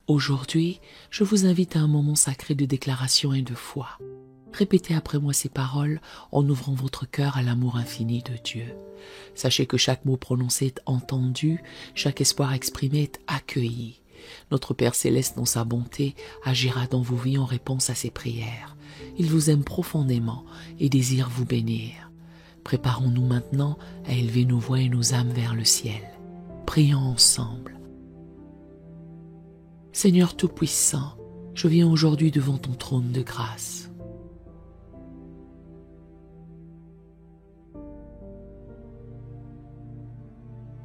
Aujourd'hui, je vous invite à un moment sacré de déclaration et de foi. Répétez après moi ces paroles en ouvrant votre cœur à l'amour infini de Dieu. Sachez que chaque mot prononcé est entendu, chaque espoir exprimé est accueilli. Notre Père Céleste, dans sa bonté, agira dans vos vies en réponse à ses prières. Il vous aime profondément et désire vous bénir. Préparons-nous maintenant à élever nos voix et nos âmes vers le ciel. Prions ensemble. Seigneur Tout-Puissant, je viens aujourd'hui devant ton trône de grâce.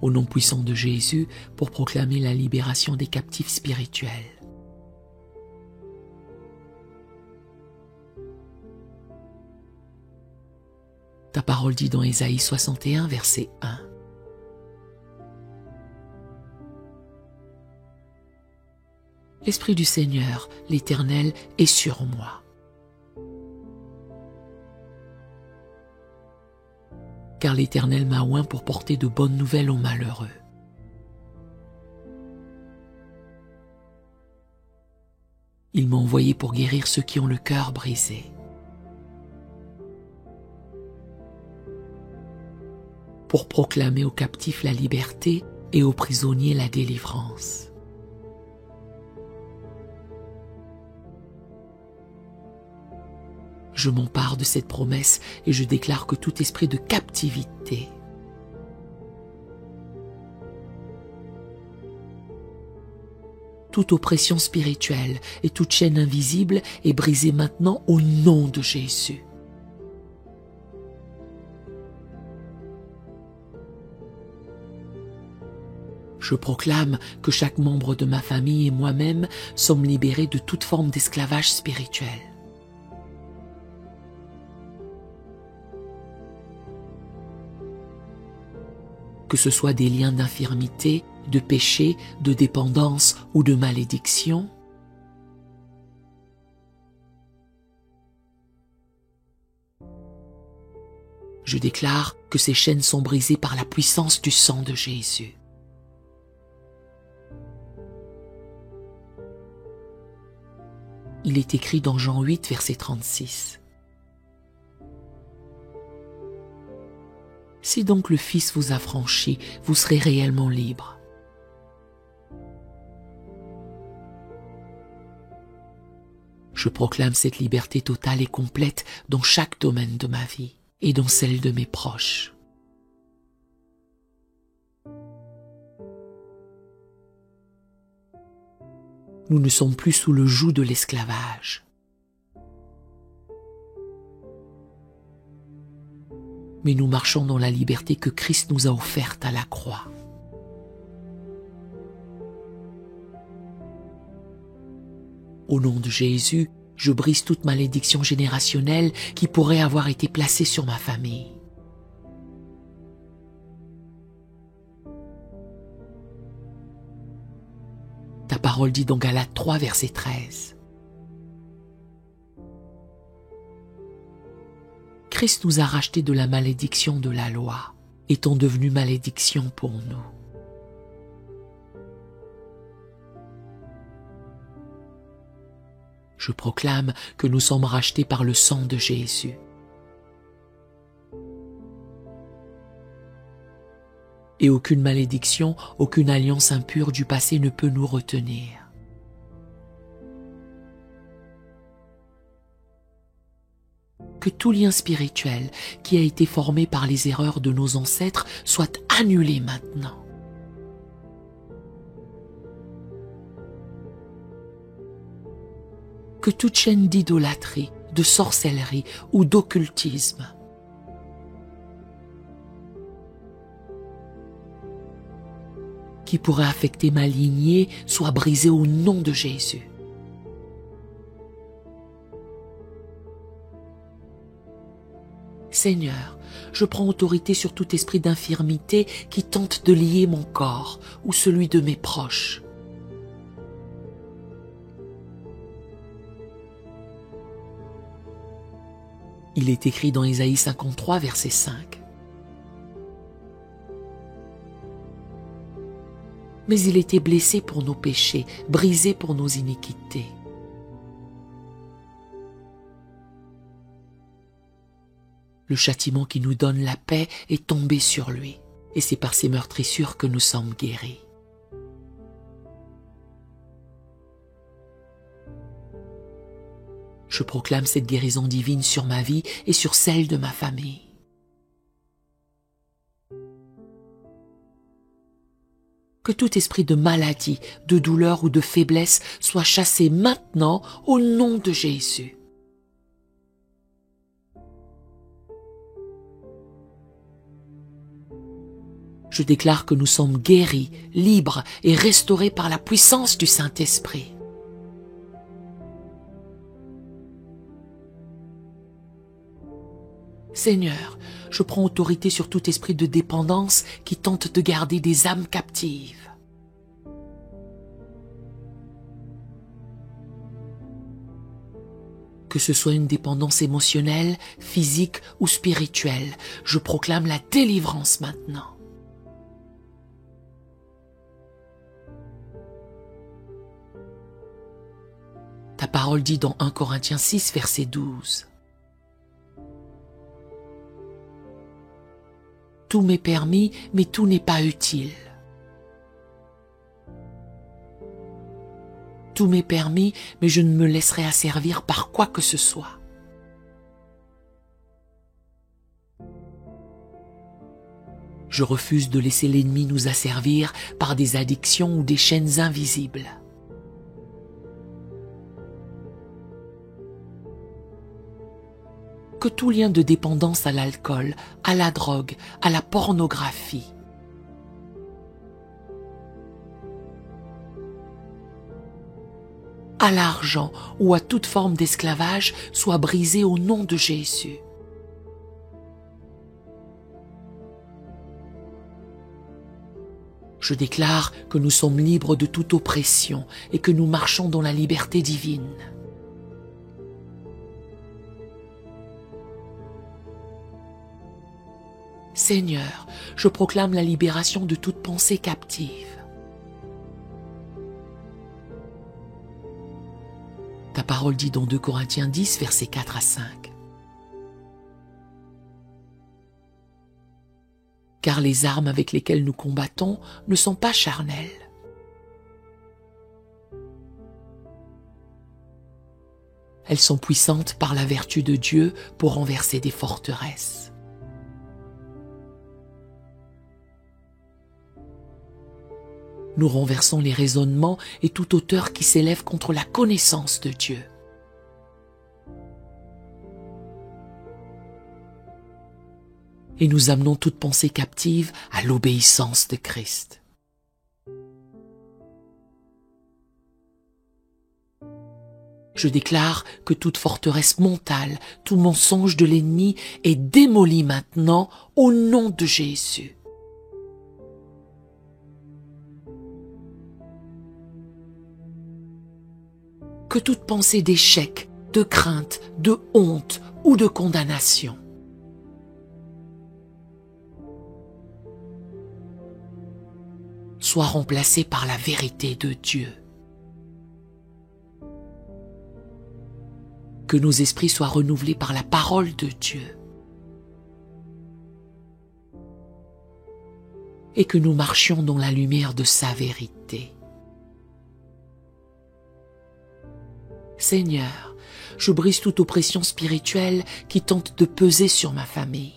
Au nom puissant de Jésus, pour proclamer la libération des captifs spirituels. Ta parole dit dans Ésaïe 61, verset 1. L'Esprit du Seigneur, l'Éternel, est sur moi. Car l'Éternel m'a oint pour porter de bonnes nouvelles aux malheureux. Il m'a envoyé pour guérir ceux qui ont le cœur brisé. Pour proclamer aux captifs la liberté et aux prisonniers la délivrance. Je m'empare de cette promesse et je déclare que tout esprit de captivité, toute oppression spirituelle et toute chaîne invisible est brisée maintenant au nom de Jésus. Je proclame que chaque membre de ma famille et moi-même sommes libérés de toute forme d'esclavage spirituel. Que ce soit des liens d'infirmité, de péché, de dépendance ou de malédiction. Je déclare que ces chaînes sont brisées par la puissance du sang de Jésus. Il est écrit dans Jean 8, verset 36. Si donc le Fils vous a franchi, vous serez réellement libre. Je proclame cette liberté totale et complète dans chaque domaine de ma vie et dans celle de mes proches. Nous ne sommes plus sous le joug de l'esclavage. Mais nous marchons dans la liberté que Christ nous a offerte à la croix. Au nom de Jésus, je brise toute malédiction générationnelle qui pourrait avoir été placée sur ma famille. Ta parole dit dans Galates 3, verset 13. Christ nous a rachetés de la malédiction de la loi, étant devenu malédiction pour nous. Je proclame que nous sommes rachetés par le sang de Jésus. Et aucune malédiction, aucune alliance impure du passé ne peut nous retenir. Que tout lien spirituel qui a été formé par les erreurs de nos ancêtres soit annulé maintenant. Que toute chaîne d'idolâtrie, de sorcellerie ou d'occultisme qui pourrait affecter ma lignée soit brisée au nom de Jésus. Seigneur, je prends autorité sur tout esprit d'infirmité qui tente de lier mon corps ou celui de mes proches. Il est écrit dans Ésaïe 53, verset 5. mais il était blessé pour nos péchés, brisé pour nos iniquités. Le châtiment qui nous donne la paix est tombé sur lui, et c'est par ses meurtrissures que nous sommes guéris. Je proclame cette guérison divine sur ma vie et sur celle de ma famille. Que tout esprit de maladie, de douleur ou de faiblesse soit chassé maintenant au nom de Jésus. Je déclare que nous sommes guéris, libres et restaurés par la puissance du Saint-Esprit. Seigneur, je prends autorité sur tout esprit de dépendance qui tente de garder des âmes captives. Que ce soit une dépendance émotionnelle, physique ou spirituelle, je proclame la délivrance maintenant. Ta parole dit dans 1 Corinthiens 6, verset 12. Tout m'est permis, mais tout n'est pas utile. Tout m'est permis, mais je ne me laisserai asservir par quoi que ce soit. Je refuse de laisser l'ennemi nous asservir par des addictions ou des chaînes invisibles. Que tout lien de dépendance à l'alcool, à la drogue, à la pornographie, à l'argent ou à toute forme d'esclavage soit brisé au nom de Jésus. Je déclare que nous sommes libres de toute oppression et que nous marchons dans la liberté divine. Seigneur, je proclame la libération de toute pensée captive. Ta parole dit dans 2 Corinthiens 10, versets 4 à 5. Car les armes avec lesquelles nous combattons ne sont pas charnelles. Elles sont puissantes par la vertu de Dieu pour renverser des forteresses. Nous renversons les raisonnements et toute hauteur qui s'élève contre la connaissance de Dieu. Et nous amenons toute pensée captive à l'obéissance de Christ. Je déclare que toute forteresse mentale, tout mensonge de l'ennemi est démoli maintenant au nom de Jésus. Que toute pensée d'échec, de crainte, de honte ou de condamnation soit remplacée par la vérité de Dieu. Que nos esprits soient renouvelés par la parole de Dieu. Et que nous marchions dans la lumière de sa vérité. Seigneur, je brise toute oppression spirituelle qui tente de peser sur ma famille.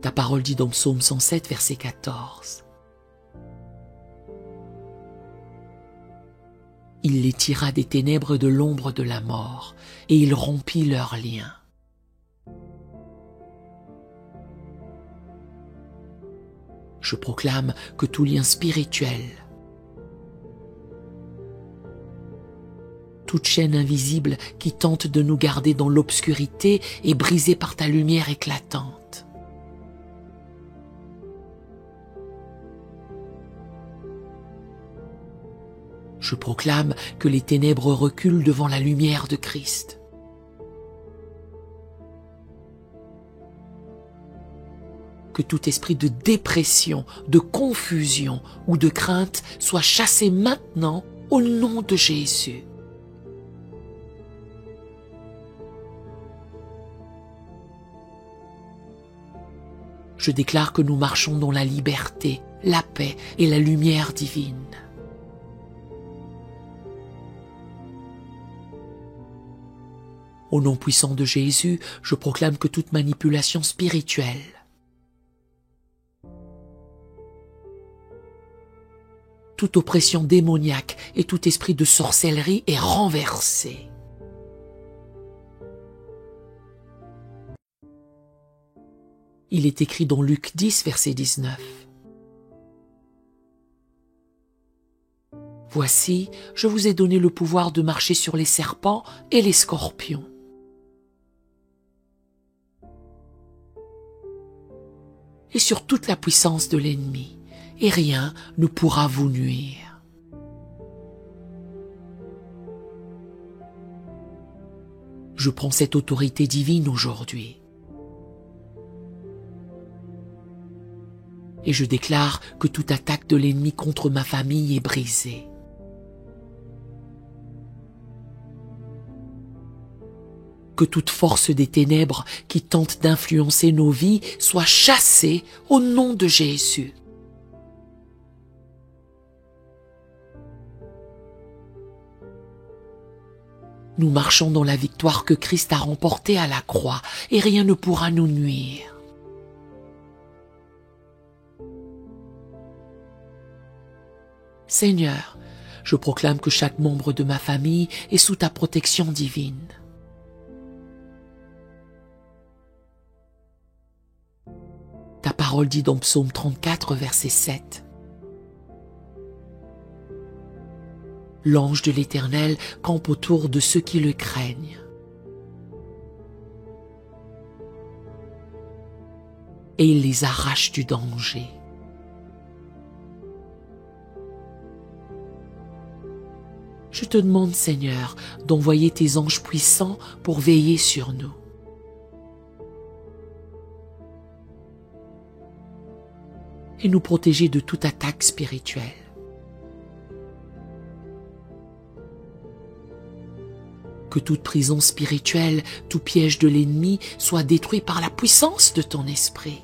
Ta parole dit dans Psaume 107, verset 14. Il les tira des ténèbres de l'ombre de la mort, et il rompit leurs liens. Je proclame que tout lien spirituel, toute chaîne invisible qui tente de nous garder dans l'obscurité est brisée par ta lumière éclatante. Je proclame que les ténèbres reculent devant la lumière de Christ. que tout esprit de dépression, de confusion ou de crainte soit chassé maintenant au nom de Jésus. Je déclare que nous marchons dans la liberté, la paix et la lumière divine. Au nom puissant de Jésus, je proclame que toute manipulation spirituelle, toute oppression démoniaque et tout esprit de sorcellerie est renversé. Il est écrit dans Luc 10, verset 19. Voici, je vous ai donné le pouvoir de marcher sur les serpents et les scorpions. Et sur toute la puissance de l'ennemi, et rien ne pourra vous nuire. Je prends cette autorité divine aujourd'hui. Et je déclare que toute attaque de l'ennemi contre ma famille est brisée. Que toute force des ténèbres qui tente d'influencer nos vies soit chassée au nom de Jésus. Nous marchons dans la victoire que Christ a remportée à la croix et rien ne pourra nous nuire. Seigneur, je proclame que chaque membre de ma famille est sous ta protection divine. Ta parole dit dans Psaume 34, verset 7. L'ange de l'Éternel campe autour de ceux qui le craignent. Et il les arrache du danger. Je te demande, Seigneur, d'envoyer tes anges puissants pour veiller sur nous. Et nous protéger de toute attaque spirituelle. Que toute prison spirituelle, tout piège de l'ennemi soit détruit par la puissance de ton esprit.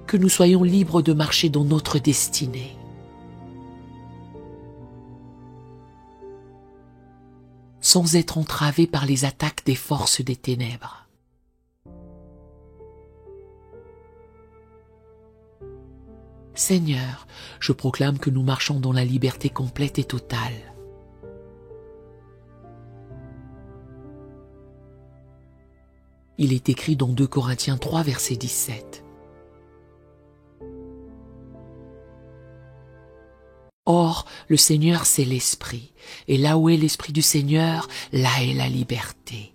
Que nous soyons libres de marcher dans notre destinée. Sans être entravés par les attaques des forces des ténèbres. Seigneur, je proclame que nous marchons dans la liberté complète et totale. Il est écrit dans 2 Corinthiens 3, verset 17. Or, le Seigneur, c'est l'Esprit, et là où est l'Esprit du Seigneur, là est la liberté.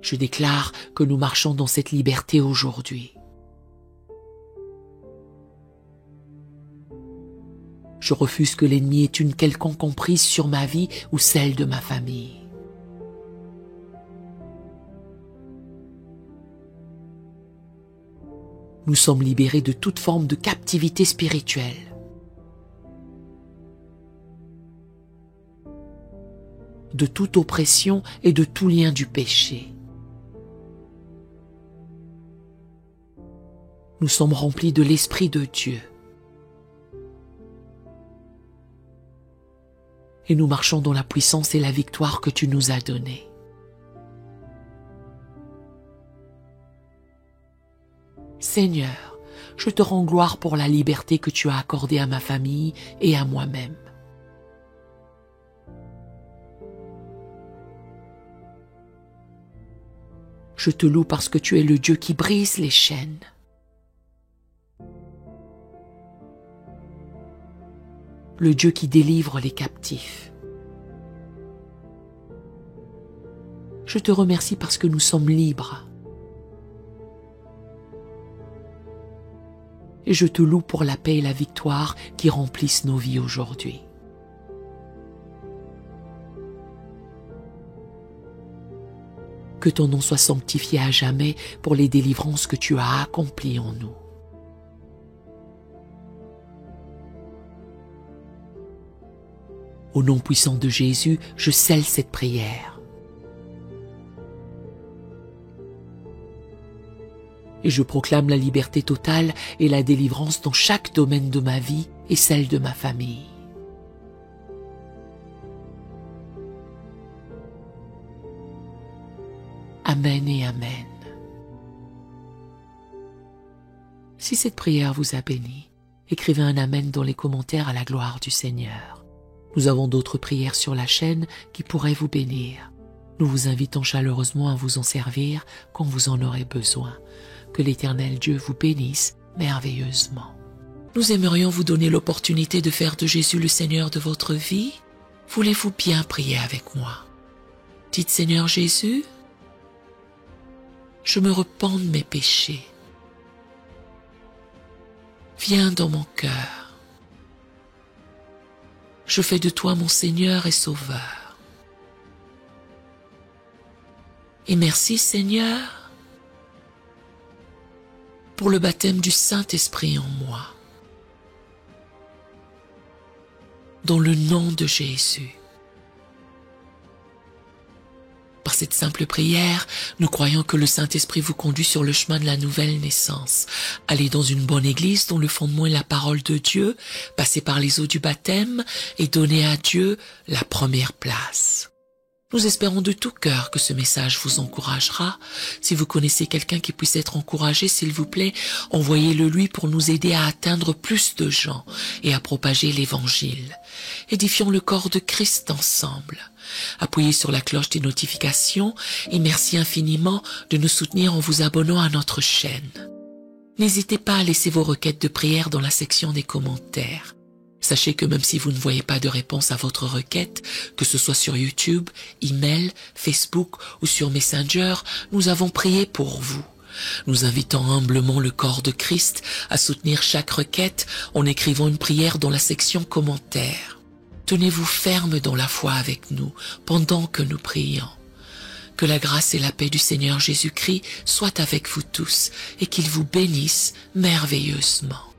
Je déclare que nous marchons dans cette liberté aujourd'hui. Je refuse que l'ennemi ait une quelconque emprise sur ma vie ou celle de ma famille. Nous sommes libérés de toute forme de captivité spirituelle. De toute oppression et de tout lien du péché. Nous sommes remplis de l'Esprit de Dieu. Et nous marchons dans la puissance et la victoire que tu nous as donnée. Seigneur, je te rends gloire pour la liberté que tu as accordée à ma famille et à moi-même. Je te loue parce que tu es le Dieu qui brise les chaînes. Le Dieu qui délivre les captifs. Je te remercie parce que nous sommes libres. et je te loue pour la paix et la victoire qui remplissent nos vies aujourd'hui. Que ton nom soit sanctifié à jamais pour les délivrances que tu as accomplies en nous. Au nom puissant de Jésus, je scelle cette prière. Et je proclame la liberté totale et la délivrance dans chaque domaine de ma vie et celle de ma famille. Amen et Amen. Si cette prière vous a béni, écrivez un Amen dans les commentaires à la gloire du Seigneur. Nous avons d'autres prières sur la chaîne qui pourraient vous bénir. Nous vous invitons chaleureusement à vous en servir quand vous en aurez besoin. Que l'Éternel Dieu vous bénisse merveilleusement. Nous aimerions vous donner l'opportunité de faire de Jésus le Seigneur de votre vie. Voulez-vous bien prier avec moi? Dites Seigneur Jésus, je me repens de mes péchés. Viens dans mon cœur. Je fais de toi mon Seigneur et Sauveur. Et merci Seigneur pour le baptême du Saint-Esprit en moi. Dans le nom de Jésus. Par cette simple prière, nous croyons que le Saint-Esprit vous conduit sur le chemin de la nouvelle naissance. Allez dans une bonne église dont le fondement est la parole de Dieu, passez par les eaux du baptême et donnez à Dieu la première place. Nous espérons de tout cœur que ce message vous encouragera. Si vous connaissez quelqu'un qui puisse être encouragé, s'il vous plaît, envoyez-le lui pour nous aider à atteindre plus de gens et à propager l'Évangile. Édifions le corps de Christ ensemble. Appuyez sur la cloche des notifications et merci infiniment de nous soutenir en vous abonnant à notre chaîne. N'hésitez pas à laisser vos requêtes de prière dans la section des commentaires. Sachez que même si vous ne voyez pas de réponse à votre requête, que ce soit sur YouTube, email, Facebook ou sur Messenger, nous avons prié pour vous. Nous invitons humblement le corps de Christ à soutenir chaque requête en écrivant une prière dans la section commentaires. Tenez-vous ferme dans la foi avec nous pendant que nous prions. Que la grâce et la paix du Seigneur Jésus-Christ soient avec vous tous et qu'il vous bénisse merveilleusement.